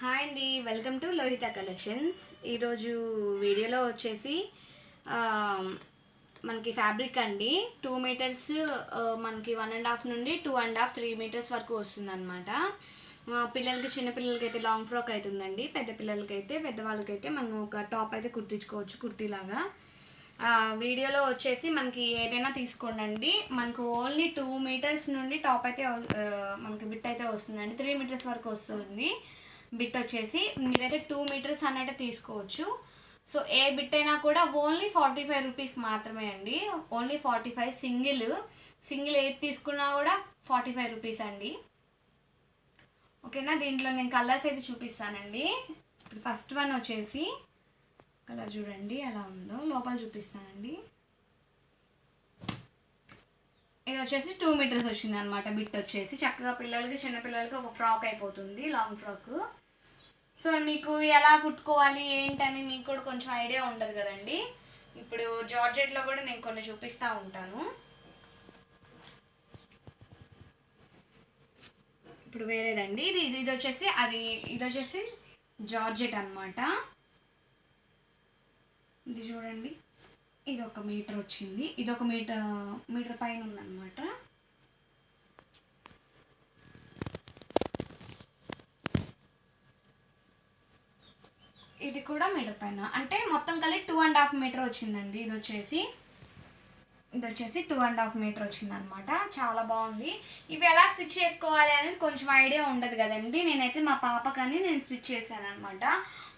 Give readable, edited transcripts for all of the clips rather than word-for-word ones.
Hi అండి, welcome to Lohitha collections. ఈరోజు వీడియోలో వచ్చేసి మనకి ఫ్యాబ్రిక్ అండి 2 మీటర్స్, మనకి 1.5 నుండి 2.5 3 మీటర్స్ వరకు వస్తుంది అనమాట. పిల్లలకి, చిన్నపిల్లలకి అయితే లాంగ్ ఫ్రాక్ అవుతుందండి. పెద్ద పిల్లలకైతే, పెద్దవాళ్ళకైతే మనం ఒక టాప్ అయితే కుట్టించుకోవచ్చు కుర్తీలాగా. వీడియోలో వచ్చేసి మనకి ఏదైనా తీసుకోండి, మనకు ఓన్లీ 2 మీటర్స్ నుండి టాప్ అయితే మనకి బిట్ అయితే వస్తుందండి. 3 మీటర్స్ వరకు వస్తుంది బిట్ వచ్చేసి. మీరైతే 2 మీటర్స్ అన్నట్టు తీసుకోవచ్చు. సో ఏ బిట్ అయినా కూడా ఓన్లీ 45 రూపీస్ మాత్రమే అండి. ఓన్లీ 45. సింగిల్ ఏది తీసుకున్నా కూడా 45 రూపీస్ అండి. ఓకేనా. దీంట్లో నేను కలర్స్ అయితే చూపిస్తానండి. ఇప్పుడు ఫస్ట్ వన్ వచ్చేసి కలర్ చూడండి ఎలా ఉందో, లోపల చూపిస్తానండి. ఇది వచ్చేసి 2 మీటర్స్ వచ్చింది అనమాట. బిట్ వచ్చేసి చక్కగా పిల్లలకి, చిన్నపిల్లలకి ఒక ఫ్రాక్ అయిపోతుంది, లాంగ్ ఫ్రాక్. సో మీకు ఎలా కుట్టుకోవాలి ఏంటని మీకు కూడా కొంచెం ఐడియా ఉండదు కదండి. ఇప్పుడు జార్జెట్లో కూడా నేను కొన్ని చూపిస్తూ ఉంటాను. ఇప్పుడు వేరేదండి, ఇది వచ్చేసి ఇది వచ్చేసి జార్జెట్ అనమాట. ఇది చూడండి, ఇది 1 మీటర్ వచ్చింది. ఇది 1 మీటర్ పైన ఉందన్నమాట. ఇది కూడా మీటర్ పైన, అంటే మొత్తం కలిపి 2.5 మీటర్ వచ్చిందండి. ఇది వచ్చేసి 2.5 మీటర్ వచ్చింది అనమాట. చాలా బాగుంది. ఇవి ఎలా స్టిచ్ చేసుకోవాలి అనేది కొంచెం ఐడియా ఉండదు కదండి. నేనైతే మా పాపకని నేను స్టిచ్ చేశాను అనమాట.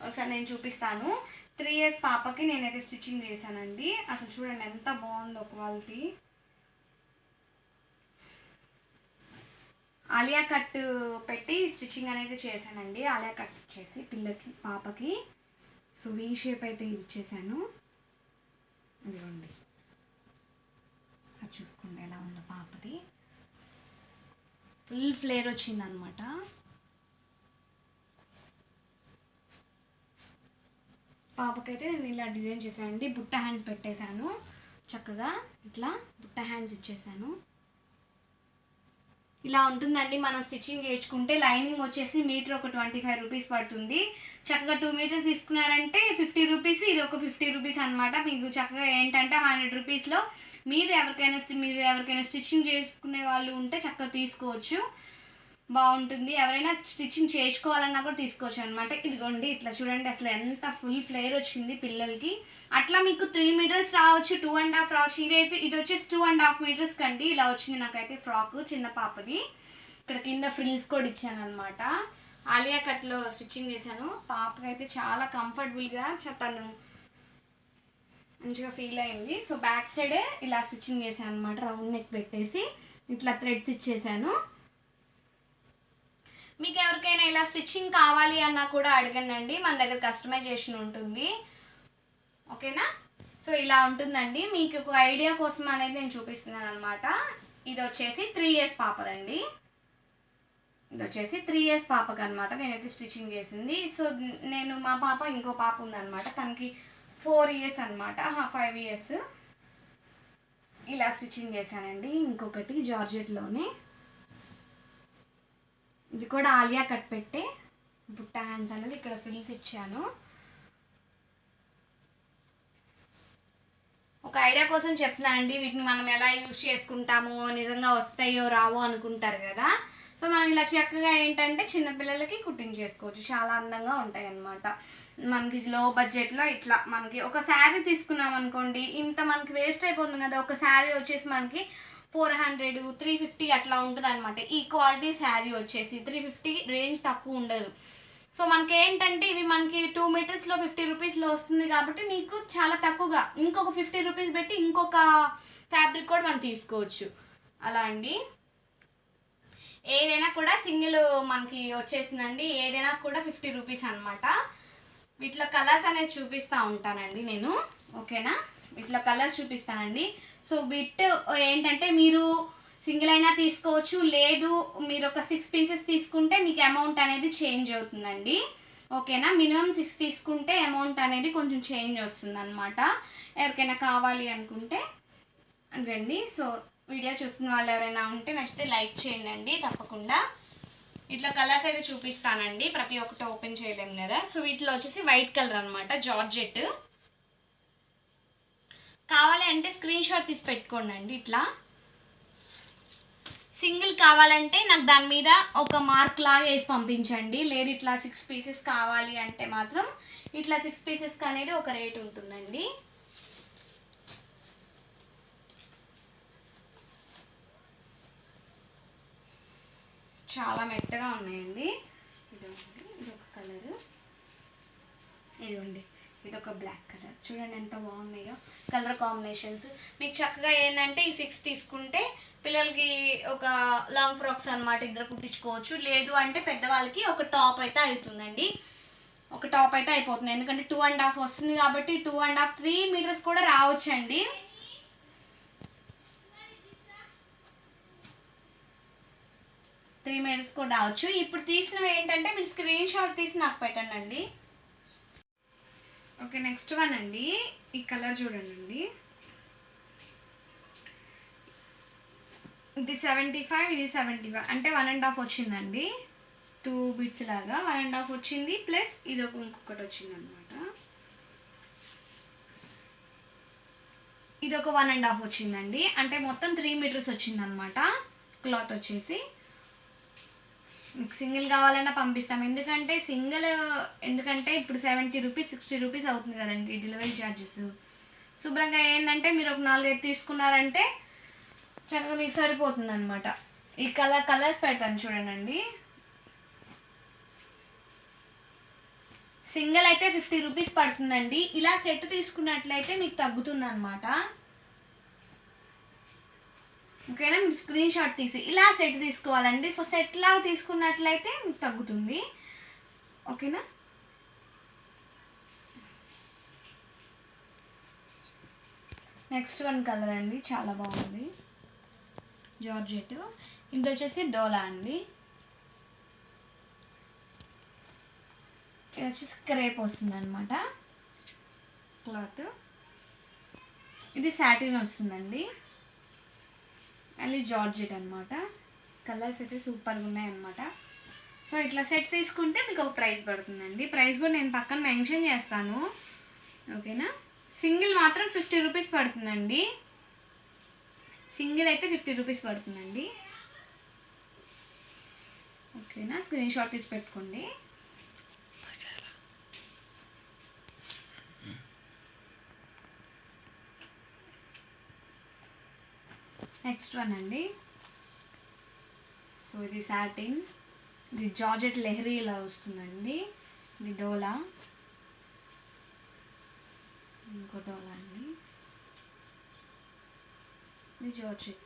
ఒకసారి నేను చూపిస్తాను. 3 years పాపకి నేనైతే స్టిచ్చింగ్ చేశానండి. అసలు చూడండి ఎంత బాగుందో క్వాలిటీ. ఆలియా కట్ పెట్టి స్టిచ్చింగ్ అనేది చేశానండి. ఆలియా కట్ చేసి పాపకి సో వీ షేప్ అయితే ఇచ్చేసాను. ఇదిగోండి, చూసుకోండి ఎలా ఉందో పాపది. ఫుల్ ఫ్లేర్ వచ్చింది అనమాట. పాపకైతే నేను ఇలా డిజైన్ చేశానండి. బుట్ట హ్యాండ్స్ పెట్టేశాను చక్కగా. ఇట్లా బుట్ట హ్యాండ్స్ ఇచ్చేసాను. ఇలా ఉంటుందండి. మనం స్టిచ్చింగ్ చేసుకుంటే లైనింగ్ వచ్చేసి మీటర్ ఒక 25 రూపీస్ పడుతుంది. చక్కగా 2 మీటర్స్ తీసుకున్నారంటే 50 రూపీస్, ఇది ఒక 50 రూపీస్ అనమాట. మీకు చక్కగా ఏంటంటే 100 రూపీస్లో మీరు ఎవరికైనా స్టిచ్చింగ్ చేసుకునే వాళ్ళు ఉంటే చక్కగా తీసుకోవచ్చు, బాగుంటుంది. ఎవరైనా స్టిచ్చింగ్ చేసుకోవాలన్నా కూడా తీసుకోవచ్చు అనమాట. ఇదిగోండి ఇట్లా చూడండి, అసలు ఎంత ఫుల్ ఫ్లేర్ వచ్చింది పిల్లలకి. అట్లా మీకు 3 మీటర్స్ రావచ్చు, 2.5 రావచ్చు. ఇది వచ్చేసి 2.5 మీటర్స్ కండి ఇలా వచ్చింది నాకైతే ఫ్రాక్, చిన్న పాపది. ఇక్కడ కింద ఫ్రిల్స్ కూడా ఇచ్చాను అనమాట. ఆలియా కట్లో స్టిచ్చింగ్ చేశాను. పాపకైతే చాలా కంఫర్టబుల్గా తను మంచిగా ఫీల్ అయింది. సో బ్యాక్ సైడే ఇలా స్టిచ్చింగ్ చేశాను అనమాట. రౌండ్ నెక్ పెట్టేసి ఇట్లా థ్రెడ్స్ ఇచ్చేసాను. మీకు ఎవరికైనా ఇలా స్టిచ్చింగ్ కావాలి అన్నా కూడా అడగండి, మన దగ్గర కస్టమైజేషన్ ఉంటుంది. ఓకేనా. సో ఇలా ఉంటుందండి. మీకు ఒక ఐడియా కోసం అనేది నేను చూపిస్తున్నాను అనమాట. ఇది వచ్చేసి 3 years పాపదండి. ఇది వచ్చేసి 3 years పాపకు అనమాట నేనైతే స్టిచ్చింగ్ చేసింది. సో నేను మా పాప, ఇంకో పాప ఉందన్నమాట, తనకి 4 years అనమాట, 5 years. ఇలా స్టిచ్చింగ్ చేశానండి. ఇంకొకటి జార్జెట్లోనే, ఇది కూడా ఆలియా కట్ పెట్టే బుట్ట హ్యాండ్స్ అనేది ఇక్కడ ఫ్రిల్స్ ఇచ్చాను. ఒక ఐడియా కోసం చెప్తున్నానండి. వీటిని మనం ఎలా యూజ్ చేసుకుంటామో, నిజంగా వస్తాయో రావో అనుకుంటారు కదా. సో మనం ఇలా చక్కగా ఏంటంటే చిన్నపిల్లలకి కుట్టించేసుకోవచ్చు, చాలా అందంగా ఉంటాయి అన్నమాట. మనకి లో బడ్జెట్లో ఇట్లా మనకి ఒక శారీ తీసుకున్నాం అనుకోండి, ఇంత మనకి వేస్ట్ అయిపోతుంది కదా. ఒక శారీ వచ్చేసి మనకి 400 350 అట్లా ఉంటుంది అనమాట. ఈ క్వాలిటీ శారీ వచ్చేసి 350 రేంజ్ తక్కువ ఉండదు. సో మనకి ఏంటంటే ఇవి మనకి 2 మీటర్స్లో 50 రూపీస్లో వస్తుంది కాబట్టి మీకు చాలా తక్కువగా ఇంకొక 50 రూపీస్ పెట్టి ఇంకొక ఫ్యాబ్రిక్ కూడా మనం తీసుకోవచ్చు. అలా అండి. ఏదైనా కూడా సింగిల్ మనకి వచ్చేసిందండి. ఏదైనా కూడా 50 రూపీస్ అనమాట. వీటిలో కలర్స్ అనేది చూపిస్తూ ఉంటానండి నేను. ఓకేనా. ఇట్లా కలర్స్ చూపిస్తానండి. సో బిట్ ఏంటంటే మీరు సింగిల్ అయినా తీసుకోవచ్చు, లేదు మీరు ఒక 6 పీసెస్ తీసుకుంటే మీకు అమౌంట్ అనేది చేంజ్ అవుతుందండి. ఓకేనా. మినిమం 6 తీసుకుంటే అమౌంట్ అనేది కొంచెం చేంజ్ వస్తుంది అనమాట. ఎవరికైనా కావాలి అనుకుంటే అడగండి. సో వీడియో చూస్తున్న వాళ్ళు ఎవరైనా ఉంటే నచ్చితే లైక్ చేయండి తప్పకుండా. ఇట్లా కలర్స్ అయితే చూపిస్తానండి, ప్రతి ఒక్కటి ఓపెన్ చేయలేము కదా. సో వీటిలో వచ్చేసి వైట్ కలర్ అనమాట, జార్జెట్. కావాలి అంటే స్క్రీన్ షాట్ తీసి పెట్టుకోండి అండి. ఇట్లా సింగిల్ కావాలంటే నాకు దాని మీద ఒక మార్క్ లాగా వేసి పంపించండి. లేదు ఇట్లా 6 పీసెస్ కావాలి అంటే మాత్రం ఇట్లా 6 పీసెస్కి అనేది ఒక రేట్ ఉంటుందండి. చాలా మెత్తగా ఉన్నాయండి. ఇదిగోండి, ఇదొక కలరు, ఇదిగోండి ఇదొక బ్లాక్ కలర్. చూడండి ఎంత బాగున్నాయో కలర్ కాంబినేషన్స్. మీకు చక్కగా ఏంటంటే ఈ 6 తీసుకుంటే పిల్లలకి ఒక లాంగ్ ఫ్రాక్స్ అనమాట, ఇద్దరు కుట్టించుకోవచ్చు. లేదు అంటే పెద్దవాళ్ళకి ఒక టాప్ అయితే అవుతుందండి, ఒక టాప్ అయితే అయిపోతుంది. ఎందుకంటే 2.5 వస్తుంది కాబట్టి 2.5 3 మీటర్స్ కూడా రావచ్చండి. త్రీ మీటర్స్ కూడా రావచ్చు. ఇప్పుడు తీసినవి ఏంటంటే మీరు స్క్రీన్ షాట్ తీసి నాకు పెట్టండి అండి. ఓకే, నెక్స్ట్ వన్ అండి. ఈ కలర్ చూడండి అండి, ఇది 75, ఇది 75 అంటే 1.5 వచ్చిందండి. 2 బిట్స్ లాగా 1.5 వచ్చింది, ప్లస్ ఇది ఇంకొకటి వచ్చింది అనమాట. ఇది ఒక 1.5 వచ్చిందండి, అంటే మొత్తం 3 మీటర్స్ వచ్చింది అనమాట క్లాత్ వచ్చేసి. మీకు సింగిల్ కావాలన్నా పంపిస్తాం, ఎందుకంటే ఇప్పుడు 70 రూపీస్ 60 రూపీస్ అవుతుంది కదండి డెలివరీ ఛార్జెస్. శుభ్రంగా ఏంటంటే మీరు ఒక 4-5 తీసుకున్నారంటే చక్కగా మీకు సరిపోతుంది అనమాట. ఈ కలర్స్ పెడతాను చూడండి. సింగిల్ అయితే 50 రూపీస్ పడుతుందండి. ఇలా సెట్ తీసుకున్నట్లయితే మీకు తగ్గుతుంది అనమాట. ఓకేనా, మీరు స్క్రీన్ షాట్ తీసి ఇలా సెట్ తీసుకోవాలండి. సో సెట్ లాగా తీసుకున్నట్లయితే మీకు తగ్గుతుంది. ఓకేనా, నెక్స్ట్ వన్ కలర్ అండి, చాలా బాగుంది, జార్జెట్. ఇది వచ్చేసి డోలా అండి. ఇది వచ్చేసి క్రేప్ వస్తుంది అనమాట క్లాత్. ఇది సాటిన్ వస్తుందండి, మళ్ళీ జార్జెట్ అనమాట. కలర్స్ అయితే సూపర్గా ఉన్నాయన్నమాట. సో ఇట్లా సెట్ తీసుకుంటే మీకు ఒక ప్రైస్ పడుతుందండి. ప్రైస్ కూడా నేను పక్కన మెన్షన్ చేస్తాను. ఓకేనా, సింగిల్ మాత్రం 50 రూపీస్ పడుతుందండి. సింగిల్ అయితే 50 రూపీస్ పడుతుందండి. ఓకేనా, స్క్రీన్ షాట్ తీసి పెట్టుకోండి. నెక్స్ట్ వన్ అండి. సో ఇది సాటిన్, ఇది జార్జెట్ లెహరీ ఇలా వస్తుందండి. ఇది డోలా, ఇంకో డోలా అండి. ఇది జార్జెట్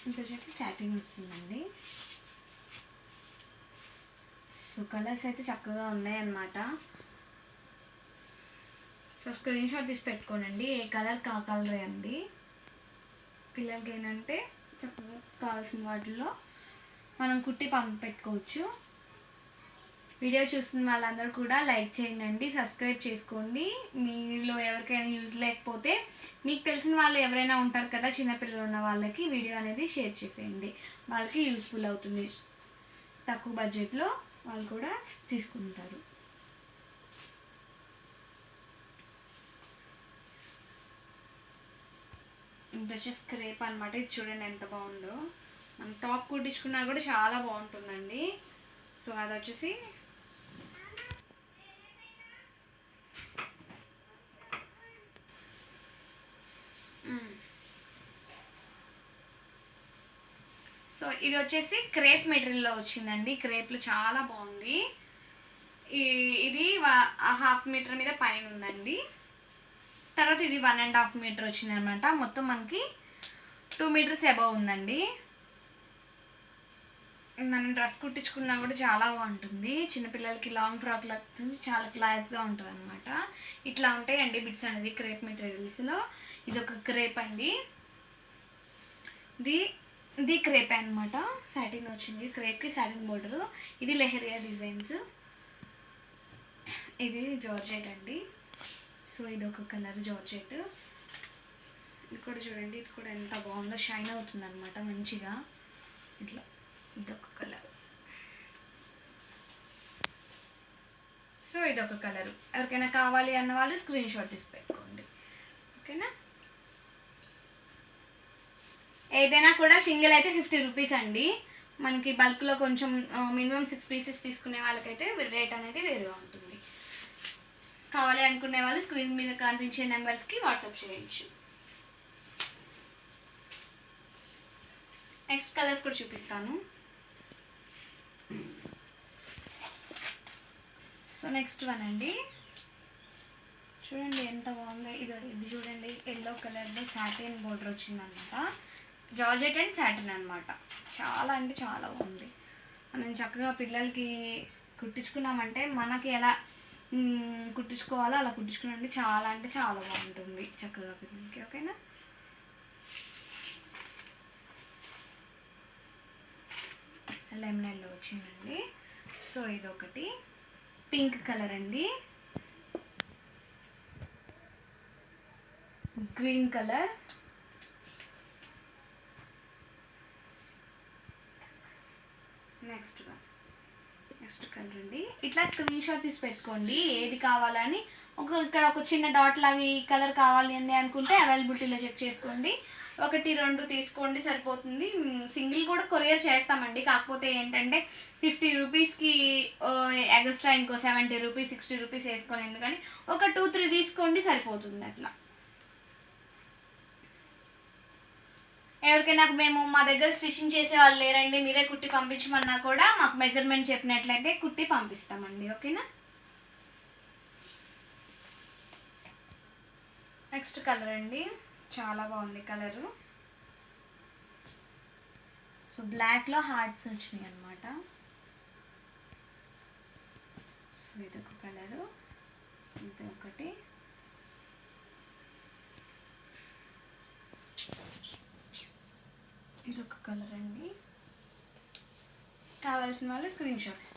ఇది వచ్చేసి సాటిన్ వస్తుందండి. సో కలర్స్ అయితే చక్కగా ఉన్నాయన్నమాట. సో స్క్రీన్ షాట్ తీసి పెట్టుకోనండి, ఏ కలర్ కా కలరే అండి. పిల్లలకి ఏంటంటే చక్కగా కావాల్సిన వాటిల్లో మనం కుట్టి పెట్టుకోవచ్చు. వీడియో చూస్తున్న వాళ్ళందరూ కూడా లైక్ చేయండి, సబ్స్క్రైబ్ చేసుకోండి. మీలో ఎవరికైనా యూజ్ లేకపోతే మీకు తెలిసిన వాళ్ళు ఎవరైనా ఉంటారు కదా చిన్నపిల్లలు ఉన్న వాళ్ళకి వీడియో అనేది షేర్ చేసేయండి, వాళ్ళకి యూస్ఫుల్ అవుతుంది. తక్కువ బడ్జెట్లో వాళ్ళు కూడా తీసుకుంటారు. ఇది వచ్చేసి క్రేప్ అనమాట. ఇది చూడండి ఎంత బాగుందో. మనం టాప్ కుట్టించుకున్నా కూడా చాలా బాగుంటుందండి. సో అది వచ్చేసి ఇది వచ్చేసి క్రేప్ మెటీరియల్లో వచ్చిందండి. క్రేప్లో చాలా బాగుంది. ఇది 1/2 మీటర్ మీద పైన ఉందండి. తర్వాత ఇది 1.5 మీటర్ వచ్చింది అనమాట. మొత్తం మనకి 2 మీటర్స్ అబవ్ ఉందండి. మనం డ్రెస్ కుట్టించుకున్నా కూడా చాలా బాగుంటుంది. చిన్నపిల్లలకి లాంగ్ ఫ్రాక్లో చాలా క్లాస్గా ఉంటుంది అనమాట. ఇట్లా ఉంటాయండి బిట్స్ అనేది క్రేప్ మెటీరియల్స్లో. ఇది ఒక క్రేప్ అండి, ఇది క్రేప్ అనమాట. సాటిన్ వచ్చింది, క్రేప్కి సాటిన్ బోర్డరు. ఇది లెహరియా డిజైన్స్. ఇది జార్జెట్ అండి. సో ఇది ఒక కలర్ జార్జెట్. ఇది కూడా చూడండి, ఇది కూడా ఎంత బాగుందో, షైన్ అవుతుంది అనమాట మంచిగా. ఇట్లా ఇదొక కలర్. ఇదొక కలరు. ఎవరికైనా కావాలి అన్న వాళ్ళు స్క్రీన్ షాట్ తీసి పెట్టుకోండి. ఓకేనా? ఏదైనా కూడా సింగిల్ అయితే 50 రూపీస్ అండి. మనకి బల్క్లో కొంచెం మినిమం 6 పీసెస్ తీసుకునే వాళ్ళకైతే రేట్ అనేది వేరుగా ఉంటుంది. కావాలి అనుకునే వాళ్ళు స్క్రీన్ మీద కనిపించే నెంబర్స్కి వాట్సాప్ చేయొచ్చు. నెక్స్ట్ కలర్స్ కూడా చూపిస్తాను. సో నెక్స్ట్ వన్ అండి, చూడండి ఎంత బాగుందో. ఇది చూడండి, ఎల్లో కలర్లో సాటిన్ బోర్డర్ వచ్చిందనమాట. జార్జెట్ అండ్ సాటిన్ అనమాట. చాలా అంటే చాలా బాగుంది. మనం చక్కగా పిల్లలకి కుట్టించుకున్నామంటే మనకి ఎలా కుట్టించుకోవాలో అలా కుట్టించుకున్నామంటే చాలా అంటే చాలా బాగుంటుంది చక్కగా పిల్లలకి. ఓకేనా? లెమన్ ఎల్లో వచ్చిందండి. సో ఇదొకటి పింక్ కలర్ అండి, గ్రీన్ కలర్, నెక్స్ట్ కలర్ అండి. ఇట్లా స్క్రీన్ షాట్ తీసి పెట్టుకోండి ఏది కావాలని. ఇక్కడ ఒక చిన్న డాట్ లాగా ఈ కలర్ కావాలి అని అనుకుంటే అవైలబిలిటీలో చెక్ చేసుకోండి. 1, 2 తీసుకోండి సరిపోతుంది. సింగిల్ కూడా కొరియర్ చేస్తామండి. కాకపోతే ఏంటంటే 50 రూపీస్కి ఎక్స్ట్రా ఇంకో 70 రూపీస్ 60 రూపీస్ వేసుకొని ఎందుకని ఒక 2, 3 తీసుకోండి సరిపోతుంది. అట్లా ఎవరికైనా మేము మా దగ్గర స్టిచ్చింగ్ చేసే వాళ్ళు లేరండి, మీరే కుట్టి పంపించమన్నా కూడా మాకు మెజర్మెంట్ చెప్పినట్లయితే కుట్టి పంపిస్తామండి. ఓకేనా? నెక్స్ట్ కలర్ అండి, చాలా బాగుంది కలరు. సో బ్లాక్లో హార్ట్స్ వచ్చినాయి అన్నమాట. సో ఇదొక కలరు, ఇది ఒకటి, ఇదొక కలర్ అండి. కావాల్సిన వాళ్ళు స్క్రీన్ షాట్ తీసి